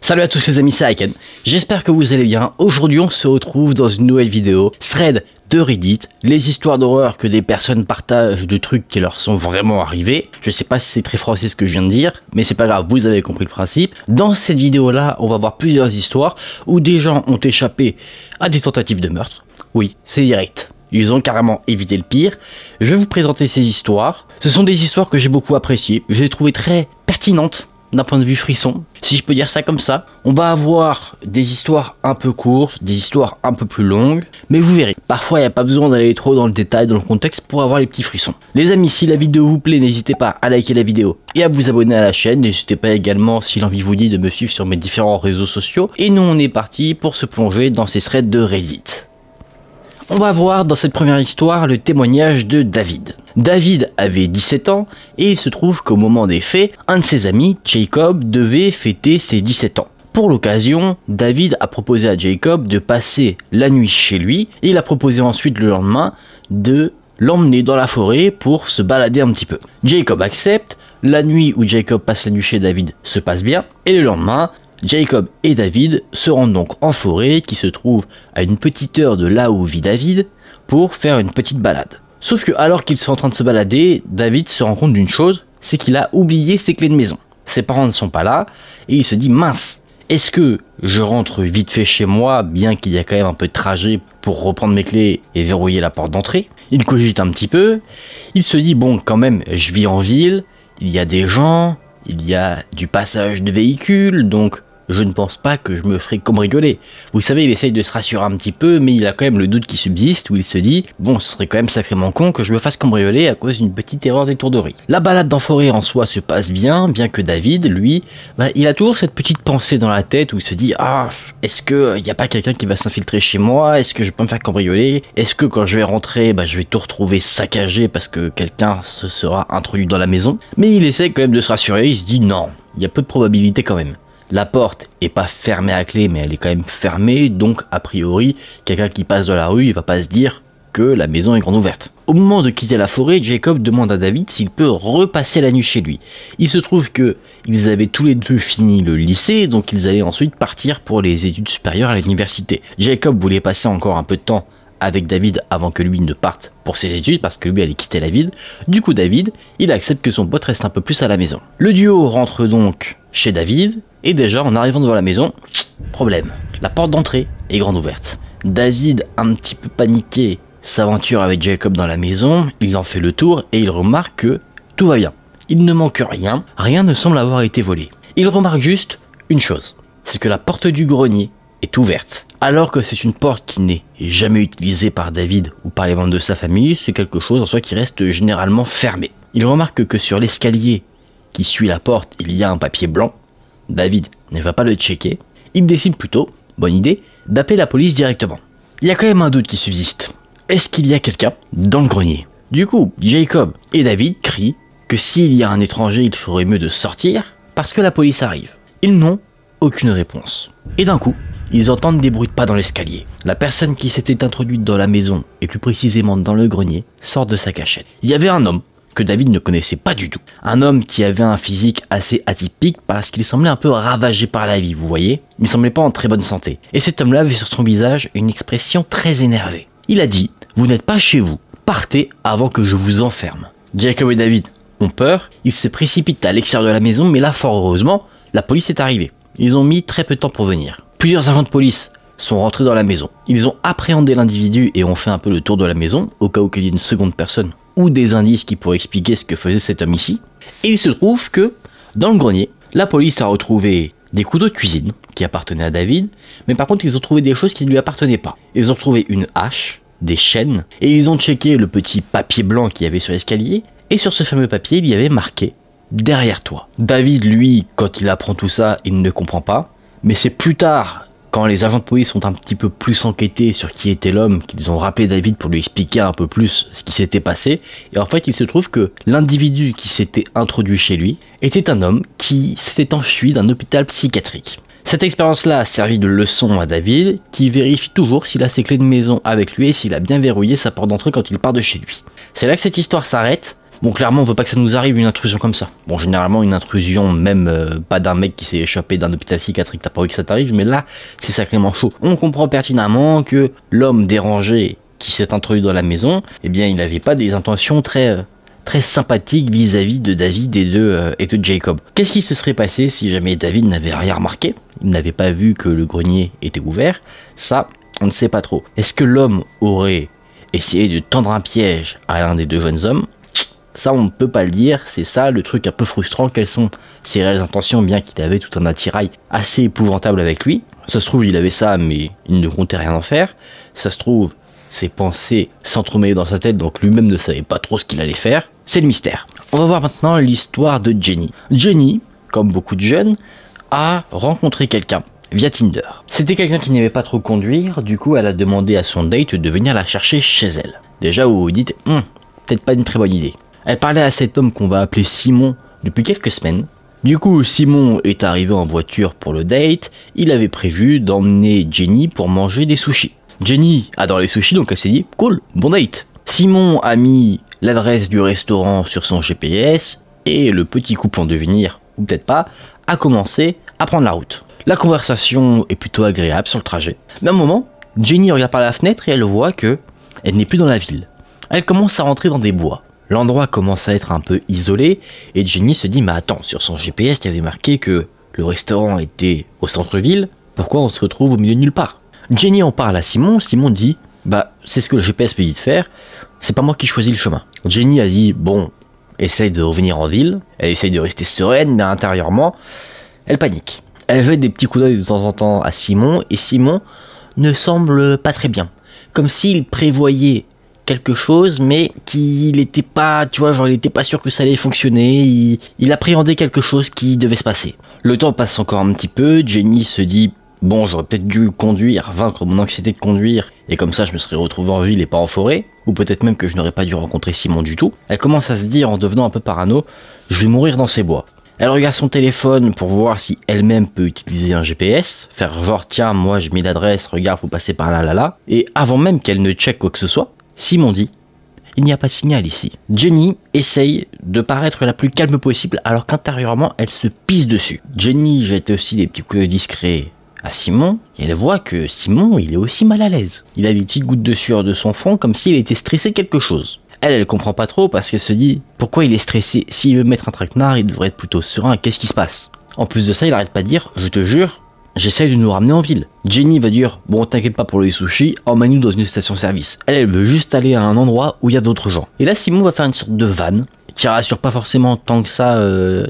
Salut à tous les amis, c'est Aiken, j'espère que vous allez bien. Aujourd'hui on se retrouve dans une nouvelle vidéo, thread de Reddit, les histoires d'horreur que des personnes partagent de trucs qui leur sont vraiment arrivés. Je sais pas si c'est très français ce que je viens de dire, mais c'est pas grave, vous avez compris le principe. Dans cette vidéo là, on va voir plusieurs histoires où des gens ont échappé à des tentatives de meurtre. Oui, c'est direct. Ils ont carrément évité le pire. Je vais vous présenter ces histoires. Ce sont des histoires que j'ai beaucoup appréciées. Je les ai trouvées très pertinentes d'un point de vue frisson, si je peux dire ça comme ça. On va avoir des histoires un peu courtes, des histoires un peu plus longues, mais vous verrez, parfois il n'y a pas besoin d'aller trop dans le détail, dans le contexte pour avoir les petits frissons. Les amis, si la vidéo vous plaît, n'hésitez pas à liker la vidéo et à vous abonner à la chaîne. N'hésitez pas également, si l'envie vous dit, de me suivre sur mes différents réseaux sociaux. Et nous on est parti pour se plonger dans ces threads de Reddit. On va voir dans cette première histoire le témoignage de David. David avait 17 ans et il se trouve qu'au moment des faits, un de ses amis, Jacob, devait fêter ses 17 ans. Pour l'occasion, David a proposé à Jacob de passer la nuit chez lui et il a proposé ensuite le lendemain de l'emmener dans la forêt pour se balader un petit peu. Jacob accepte, la nuit où Jacob passe la nuit chez David se passe bien et le lendemain, Jacob et David se rendent donc en forêt qui se trouve à une petite heure de là où vit David pour faire une petite balade. Sauf que alors qu'ils sont en train de se balader, David se rend compte d'une chose, c'est qu'il a oublié ses clés de maison. Ses parents ne sont pas là et il se dit mince, est-ce que je rentre vite fait chez moi bien qu'il y a quand même un peu de trajet pour reprendre mes clés et verrouiller la porte d'entrée? Il cogite un petit peu, il se dit bon quand même je vis en ville, il y a des gens, il y a du passage de véhicules donc je ne pense pas que je me ferai cambrioler. Vous savez, il essaye de se rassurer un petit peu, mais il a quand même le doute qui subsiste, où il se dit « Bon, ce serait quand même sacrément con que je me fasse cambrioler à cause d'une petite erreur d'étourderie. » La balade dans forêt en soi se passe bien que David, lui, il a toujours cette petite pensée dans la tête où il se dit « Ah, est-ce qu'il n'y a pas quelqu'un qui va s'infiltrer chez moi? Est-ce que je peux me faire cambrioler? Est-ce que quand je vais rentrer, je vais tout retrouver saccagé parce que quelqu'un se sera introduit dans la maison ?» Mais il essaie quand même de se rassurer, il se dit « Non, il y a peu de probabilité quand même. » La porte est pas fermée à clé, mais elle est quand même fermée, donc a priori, quelqu'un qui passe dans la rue, il va pas se dire que la maison est grande ouverte. Au moment de quitter la forêt, Jacob demande à David s'il peut repasser la nuit chez lui. Il se trouve que ils avaient tous les deux fini le lycée, donc ils allaient ensuite partir pour les études supérieures à l'université. Jacob voulait passer encore un peu de temps avec David avant que lui ne parte pour ses études parce que lui allait quitter la ville. Du coup David, il accepte que son pote reste un peu plus à la maison. Le duo rentre donc chez David et déjà en arrivant devant la maison, problème, la porte d'entrée est grande ouverte. David, un petit peu paniqué, s'aventure avec Jacob dans la maison, il en fait le tour et il remarque que tout va bien. Il ne manque rien, rien ne semble avoir été volé. Il remarque juste une chose, c'est que la porte du grenier est ouverte. Alors que c'est une porte qui n'est jamais utilisée par David ou par les membres de sa famille, c'est quelque chose en soi qui reste généralement fermé. Il remarque que sur l'escalier qui suit la porte, il y a un papier blanc. David ne va pas le checker. Il décide plutôt, bonne idée, d'appeler la police directement. Il y a quand même un doute qui subsiste. Est-ce qu'il y a quelqu'un dans le grenier? Du coup, Jacob et David crient que s'il y a un étranger, il ferait mieux de sortir parce que la police arrive. Ils n'ont aucune réponse. Et d'un coup, ils entendent des bruits de pas dans l'escalier. La personne qui s'était introduite dans la maison, et plus précisément dans le grenier, sort de sa cachette. Il y avait un homme que David ne connaissait pas du tout. Un homme qui avait un physique assez atypique parce qu'il semblait un peu ravagé par la vie, vous voyez. Il semblait pas en très bonne santé. Et cet homme-là avait sur son visage une expression très énervée. Il a dit « Vous n'êtes pas chez vous, partez avant que je vous enferme ». Jacob et David ont peur, ils se précipitent à l'extérieur de la maison, mais là, fort heureusement, la police est arrivée. Ils ont mis très peu de temps pour venir. Plusieurs agents de police sont rentrés dans la maison. Ils ont appréhendé l'individu et ont fait un peu le tour de la maison, au cas où il y ait une seconde personne ou des indices qui pourraient expliquer ce que faisait cet homme ici. Et il se trouve que, dans le grenier, la police a retrouvé des couteaux de cuisine qui appartenaient à David, mais par contre ils ont trouvé des choses qui ne lui appartenaient pas. Ils ont trouvé une hache, des chaînes, et ils ont checké le petit papier blanc qu'il y avait sur l'escalier, et sur ce fameux papier il y avait marqué « Derrière toi ». David, lui, quand il apprend tout ça, il ne comprend pas, mais c'est plus tard, quand les agents de police ont un petit peu plus enquêté sur qui était l'homme, qu'ils ont rappelé David pour lui expliquer un peu plus ce qui s'était passé. Et en fait, il se trouve que l'individu qui s'était introduit chez lui était un homme qui s'était enfui d'un hôpital psychiatrique. Cette expérience-là a servi de leçon à David, qui vérifie toujours s'il a ses clés de maison avec lui et s'il a bien verrouillé sa porte d'entrée quand il part de chez lui. C'est là que cette histoire s'arrête. Bon, clairement, on veut pas que ça nous arrive une intrusion comme ça. Bon, généralement, une intrusion, même pas d'un mec qui s'est échappé d'un hôpital psychiatrique, t'as pas envie que ça t'arrive, mais là, c'est sacrément chaud. On comprend pertinemment que l'homme dérangé qui s'est introduit dans la maison, eh bien, il n'avait pas des intentions très sympathiques vis-à-vis de David et de Jacob. Qu'est-ce qui se serait passé si jamais David n'avait rien remarqué? Il n'avait pas vu que le grenier était ouvert. Ça, on ne sait pas trop. Est-ce que l'homme aurait essayé de tendre un piège à l'un des deux jeunes hommes? Ça, on ne peut pas le dire, c'est ça le truc un peu frustrant. Quelles sont ses réelles intentions, bien qu'il avait tout un attirail assez épouvantable avec lui? Ça se trouve, il avait ça, mais il ne comptait rien en faire. Ça se trouve, ses pensées s'entremêlaient dans sa tête, donc lui-même ne savait pas trop ce qu'il allait faire. C'est le mystère. On va voir maintenant l'histoire de Jenny. Jenny, comme beaucoup de jeunes, a rencontré quelqu'un via Tinder. C'était quelqu'un qui n'aimait pas trop conduire, du coup elle a demandé à son date de venir la chercher chez elle. Déjà vous vous dites, peut-être pas une très bonne idée. Elle parlait à cet homme qu'on va appeler Simon depuis quelques semaines. Du coup, Simon est arrivé en voiture pour le date. Il avait prévu d'emmener Jenny pour manger des sushis. Jenny adore les sushis, donc elle s'est dit, cool, bon date. Simon a mis l'adresse du restaurant sur son GPS et le petit couple en devenir, ou peut-être pas, a commencé à prendre la route. La conversation est plutôt agréable sur le trajet. Mais à un moment, Jenny regarde par la fenêtre et elle voit que elle n'est plus dans la ville. Elle commence à rentrer dans des bois. L'endroit commence à être un peu isolé et Jenny se dit mais attends, sur son GPS il y avait marqué que le restaurant était au centre-ville, pourquoi on se retrouve au milieu de nulle part? Jenny en parle à Simon, Simon dit bah c'est ce que le GPS me dit de faire, c'est pas moi qui choisis le chemin. Jenny a dit bon, essaye de revenir en ville, elle essaye de rester sereine mais intérieurement elle panique. Elle jette des petits coups d'œil de temps en temps à Simon et Simon ne semble pas très bien, comme s'il prévoyait quelque chose mais qu'il était pas, tu vois, genre il était pas sûr que ça allait fonctionner, il appréhendait quelque chose qui devait se passer. Le temps passe encore un petit peu, Jenny se dit bon j'aurais peut-être dû conduire, vaincre mon anxiété de conduire et comme ça je me serais retrouvé en ville et pas en forêt, ou peut-être même que je n'aurais pas dû rencontrer Simon du tout. Elle commence à se dire en devenant un peu parano, je vais mourir dans ces bois. Elle regarde son téléphone pour voir si elle-même peut utiliser un GPS, faire genre tiens moi j'ai mis l'adresse, regarde faut passer par là, et avant même qu'elle ne check quoi que ce soit, Simon dit il n'y a pas de signal ici. Jenny essaye de paraître la plus calme possible alors qu'intérieurement elle se pisse dessus. Jenny jette aussi des petits coups d'œil discrets à Simon et elle voit que Simon il est aussi mal à l'aise. Il a des petites gouttes de sueur de son front comme s'il était stressé quelque chose. Elle comprend pas trop parce qu'elle se dit pourquoi il est stressé, s'il veut mettre un traquenard il devrait être plutôt serein, qu'est-ce qui se passe? En plus de ça il arrête pas de dire je te jure j'essaie de nous ramener en ville. Jenny va dire bon t'inquiète pas pour les sushis, emmène-nous dans une station-service. Elle veut juste aller à un endroit où il y a d'autres gens. Et là Simon va faire une sorte de vanne qui rassure pas forcément tant que ça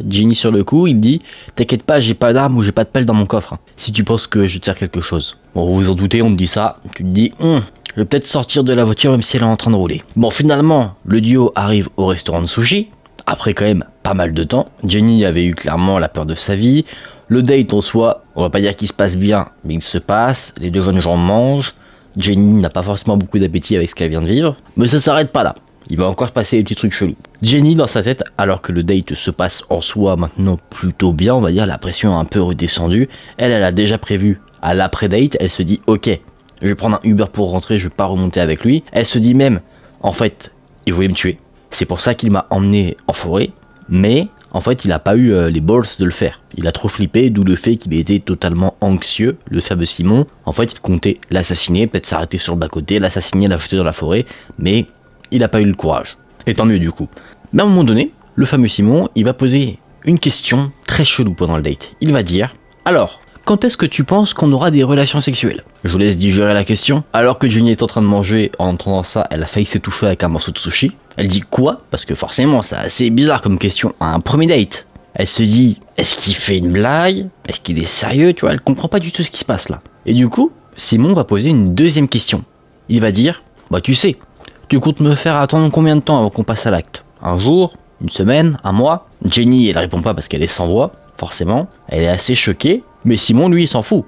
Jenny sur le coup. Il dit t'inquiète pas j'ai pas d'arme ou j'ai pas de pelle dans mon coffre, si tu penses que je vais te faire quelque chose. Bon vous vous en doutez, on te dit ça, tu te dis je vais peut-être sortir de la voiture même si elle est en train de rouler. Bon finalement le duo arrive au restaurant de sushi après quand même pas mal de temps. Jenny avait eu clairement la peur de sa vie. Le date en soi, on va pas dire qu'il se passe bien, mais il se passe, les deux jeunes gens mangent, Jenny n'a pas forcément beaucoup d'appétit avec ce qu'elle vient de vivre, mais ça s'arrête pas là, il va encore se passer des petits trucs chelous. Jenny dans sa tête, alors que le date se passe en soi maintenant plutôt bien, on va dire la pression a un peu redescendu, elle a déjà prévu à l'après-date, elle se dit ok, je vais prendre un Uber pour rentrer, je vais pas remonter avec lui, elle se dit même, en fait, il voulait me tuer, c'est pour ça qu'il m'a emmené en forêt, mais en fait il n'a pas eu les balls de le faire. Il a trop flippé, d'où le fait qu'il était totalement anxieux, le fameux Simon. En fait il comptait l'assassiner, peut-être s'arrêter sur le bas-côté, l'assassiner, la jeter dans la forêt, mais il n'a pas eu le courage. Et tant mieux du coup. Mais à un moment donné, le fameux Simon, il va poser une question très chelou pendant le date. Il va dire, alors, quand est-ce que tu penses qu'on aura des relations sexuelles? Je vous laisse digérer la question. Alors que Jenny est en train de manger, en entendant ça, elle a failli s'étouffer avec un morceau de sushi. Elle dit quoi? Parce que forcément, c'est assez bizarre comme question à un premier date. Elle se dit, est-ce qu'il fait une blague? Est-ce qu'il est sérieux? Tu vois, elle comprend pas du tout ce qui se passe là. Et du coup, Simon va poser une deuxième question. Il va dire, bah tu sais, tu comptes me faire attendre combien de temps avant qu'on passe à l'acte? Un jour? Une semaine? Un mois? Jenny, elle répond pas parce qu'elle est sans voix, forcément. Elle est assez choquée. Mais Simon, lui, il s'en fout.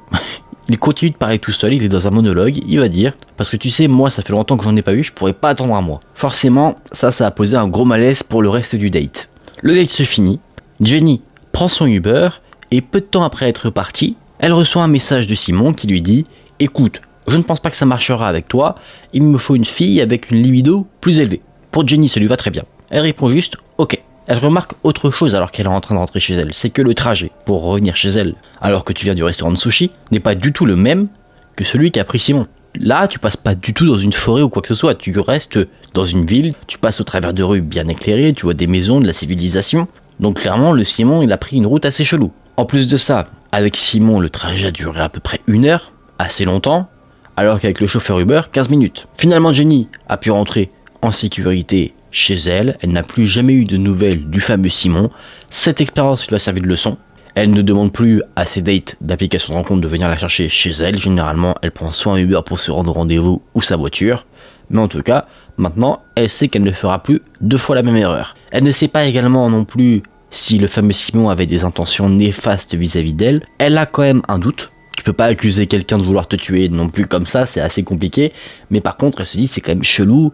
Il continue de parler tout seul, il est dans un monologue, il va dire « Parce que tu sais, moi, ça fait longtemps que j'en ai pas eu, je pourrais pas attendre un mois. » Forcément, ça a posé un gros malaise pour le reste du date. Le date se finit, Jenny prend son Uber, et peu de temps après être partie, elle reçoit un message de Simon qui lui dit « Écoute, je ne pense pas que ça marchera avec toi, il me faut une fille avec une libido plus élevée. » Pour Jenny, ça lui va très bien. Elle répond juste ok. Elle remarque autre chose alors qu'elle est en train de rentrer chez elle, c'est que le trajet pour revenir chez elle, alors que tu viens du restaurant de sushi, n'est pas du tout le même que celui qu'a pris Simon. Là, tu passes pas du tout dans une forêt ou quoi que ce soit, tu restes dans une ville, tu passes au travers de rues bien éclairées, tu vois des maisons, de la civilisation. Donc clairement, le Simon, il a pris une route assez chelou. En plus de ça, avec Simon, le trajet a duré à peu près 1 heure, assez longtemps, alors qu'avec le chauffeur Uber, 15 minutes. Finalement, Jenny a pu rentrer en sécurité chez elle, elle n'a plus jamais eu de nouvelles du fameux Simon. Cette expérience lui a servi de leçon. Elle ne demande plus à ses dates d'application de rencontre de venir la chercher chez elle. Généralement, elle prend soit un Uber pour se rendre au rendez-vous ou sa voiture. Mais en tout cas, maintenant, elle sait qu'elle ne fera plus 2 fois la même erreur. Elle ne sait pas également non plus si le fameux Simon avait des intentions néfastes vis-à-vis d'elle. Elle a quand même un doute. Tu peux pas accuser quelqu'un de vouloir te tuer non plus comme ça, c'est assez compliqué. Mais par contre, elle se dit c'est quand même chelou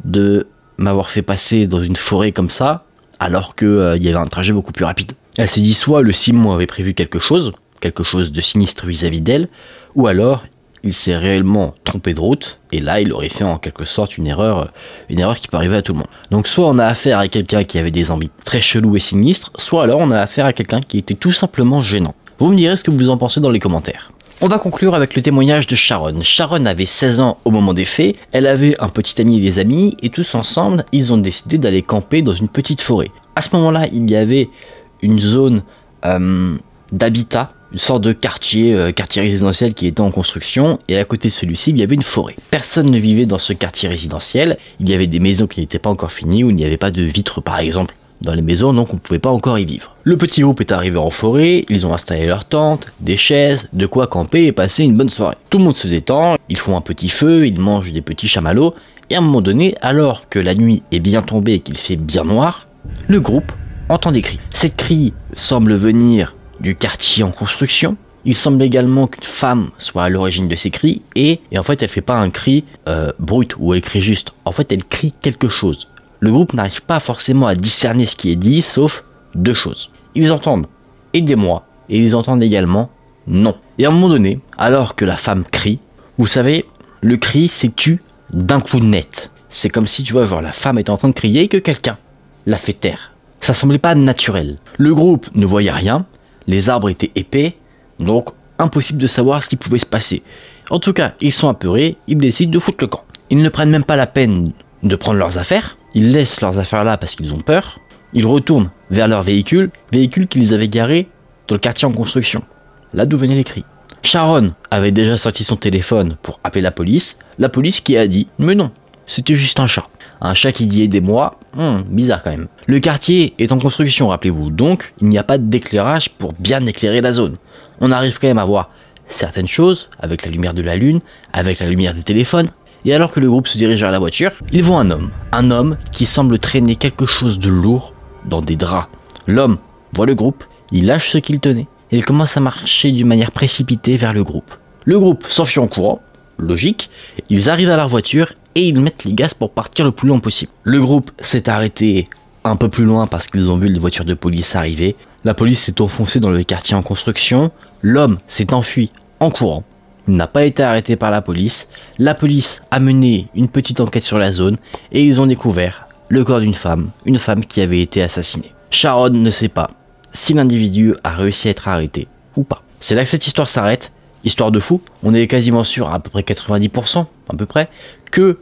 de m'avoir fait passer dans une forêt comme ça, alors qu'il y avait un trajet beaucoup plus rapide. Elle se dit soit le Simon avait prévu quelque chose de sinistre vis-à-vis d'elle, ou alors il s'est réellement trompé de route, et là il aurait fait en quelque sorte une erreur qui peut arriver à tout le monde. Donc soit on a affaire à quelqu'un qui avait des envies très cheloues et sinistres, soit alors on a affaire à quelqu'un qui était tout simplement gênant. Vous me direz ce que vous en pensez dans les commentaires. On va conclure avec le témoignage de Sharon. Sharon avait 16 ans au moment des faits, elle avait un petit ami et des amis, et tous ensemble, ils ont décidé d'aller camper dans une petite forêt. À ce moment-là, il y avait une zone d'habitat, une sorte de quartier résidentiel qui était en construction, et à côté de celui-ci, il y avait une forêt. Personne ne vivait dans ce quartier résidentiel, il y avait des maisons qui n'étaient pas encore finies, où il n'y avait pas de vitres par exemple dans les maisons, donc on ne pouvait pas encore y vivre. Le petit groupe est arrivé en forêt, ils ont installé leur tente, des chaises, de quoi camper et passer une bonne soirée. Tout le monde se détend, ils font un petit feu, ils mangent des petits chamallows, et à un moment donné, alors que la nuit est bien tombée et qu'il fait bien noir, le groupe entend des cris. Ces cris semblent venir du quartier en construction. Il semble également qu'une femme soit à l'origine de ces cris, et en fait elle fait pas un cri brut ou elle crie juste, en fait elle crie quelque chose. Le groupe n'arrive pas forcément à discerner ce qui est dit, sauf 2 choses. Ils entendent « aidez-moi » et ils entendent également « non ». Et à un moment donné, alors que la femme crie, vous savez, le cri s'étue d'un coup net. C'est comme si, tu vois, genre la femme était en train de crier et que quelqu'un l'a fait taire. Ça semblait pas naturel. Le groupe ne voyait rien, les arbres étaient épais, donc impossible de savoir ce qui pouvait se passer. En tout cas, ils sont apeurés, ils décident de foutre le camp. Ils ne prennent même pas la peine de prendre leurs affaires, ils laissent leurs affaires là parce qu'ils ont peur, ils retournent vers leur véhicule qu'ils avaient garé dans le quartier en construction, là d'où venaient les cris. Sharon avait déjà sorti son téléphone pour appeler la police qui a dit « mais non, c'était juste un chat qui dit aidez-moi, bizarre quand même. » Le quartier est en construction, rappelez-vous, donc il n'y a pas d'éclairage pour bien éclairer la zone. On arrive quand même à voir certaines choses avec la lumière de la lune, avec la lumière des téléphones. Et alors que le groupe se dirige vers la voiture, ils voient un homme qui semble traîner quelque chose de lourd dans des draps. L'homme voit le groupe, il lâche ce qu'il tenait et il commence à marcher d'une manière précipitée vers le groupe. Le groupe s'enfuit en courant, logique, ils arrivent à leur voiture et ils mettent les gaz pour partir le plus loin possible. Le groupe s'est arrêté un peu plus loin parce qu'ils ont vu une voiture de police arriver. La police s'est enfoncée dans le quartier en construction, l'homme s'est enfui en courant. Il n'a pas été arrêté par la police a mené une petite enquête sur la zone et ils ont découvert le corps d'une femme qui avait été assassinée. Sharon ne sait pas si l'individu a réussi à être arrêté ou pas. C'est là que cette histoire s'arrête, histoire de fou, on est quasiment sûr à peu près 90%, à peu près, que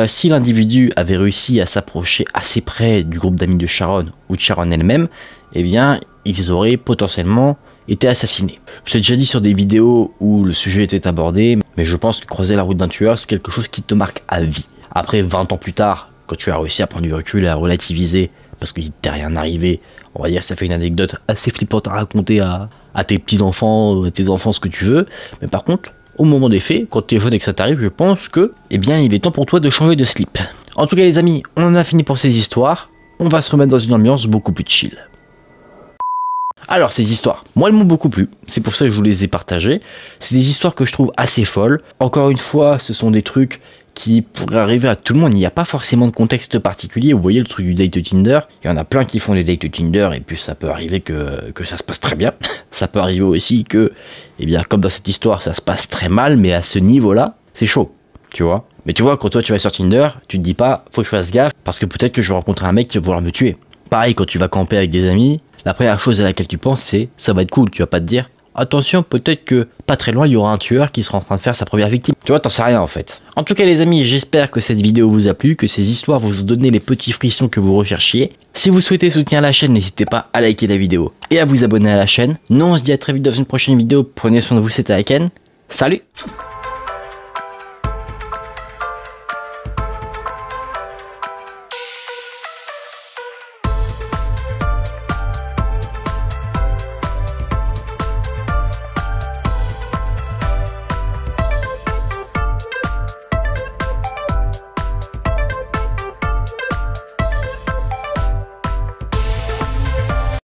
si l'individu avait réussi à s'approcher assez près du groupe d'amis de Sharon ou de Sharon elle-même, eh bien ils auraient potentiellement été assassiné. Je l'ai déjà dit sur des vidéos où le sujet était abordé, mais je pense que croiser la route d'un tueur, c'est quelque chose qui te marque à vie. Après 20 ans plus tard, quand tu as réussi à prendre du recul et à relativiser, parce qu'il t'est rien arrivé, on va dire que ça fait une anecdote assez flippante à raconter à tes petits-enfants, tes enfants, ce que tu veux, mais par contre, au moment des faits, quand tu es jeune et que ça t'arrive, je pense que, eh bien, il est temps pour toi de changer de slip. En tout cas les amis, on en a fini pour ces histoires, on va se remettre dans une ambiance beaucoup plus chill. Alors ces histoires, moi elles m'ont beaucoup plu, c'est pour ça que je vous les ai partagées. C'est des histoires que je trouve assez folles. Encore une fois, ce sont des trucs qui pourraient arriver à tout le monde, il n'y a pas forcément de contexte particulier. Vous voyez le truc du date Tinder, il y en a plein qui font des dates Tinder et puis ça peut arriver que ça se passe très bien. Ça peut arriver aussi que, eh bien comme dans cette histoire, ça se passe très mal, mais à ce niveau-là, c'est chaud, tu vois. Mais tu vois, quand toi tu vas sur Tinder, tu te dis pas, faut que je fasse gaffe parce que peut-être que je vais rencontrer un mec qui va vouloir me tuer. Pareil, quand tu vas camper avec des amis, la première chose à laquelle tu penses c'est, ça va être cool, tu vas pas te dire, attention, peut-être que pas très loin il y aura un tueur qui sera en train de faire sa première victime. Tu vois, t'en sais rien en fait. En tout cas les amis, j'espère que cette vidéo vous a plu, que ces histoires vous ont donné les petits frissons que vous recherchiez. Si vous souhaitez soutenir la chaîne, n'hésitez pas à liker la vidéo et à vous abonner à la chaîne. Nous on se dit à très vite dans une prochaine vidéo, prenez soin de vous, c'était Aiken. Salut!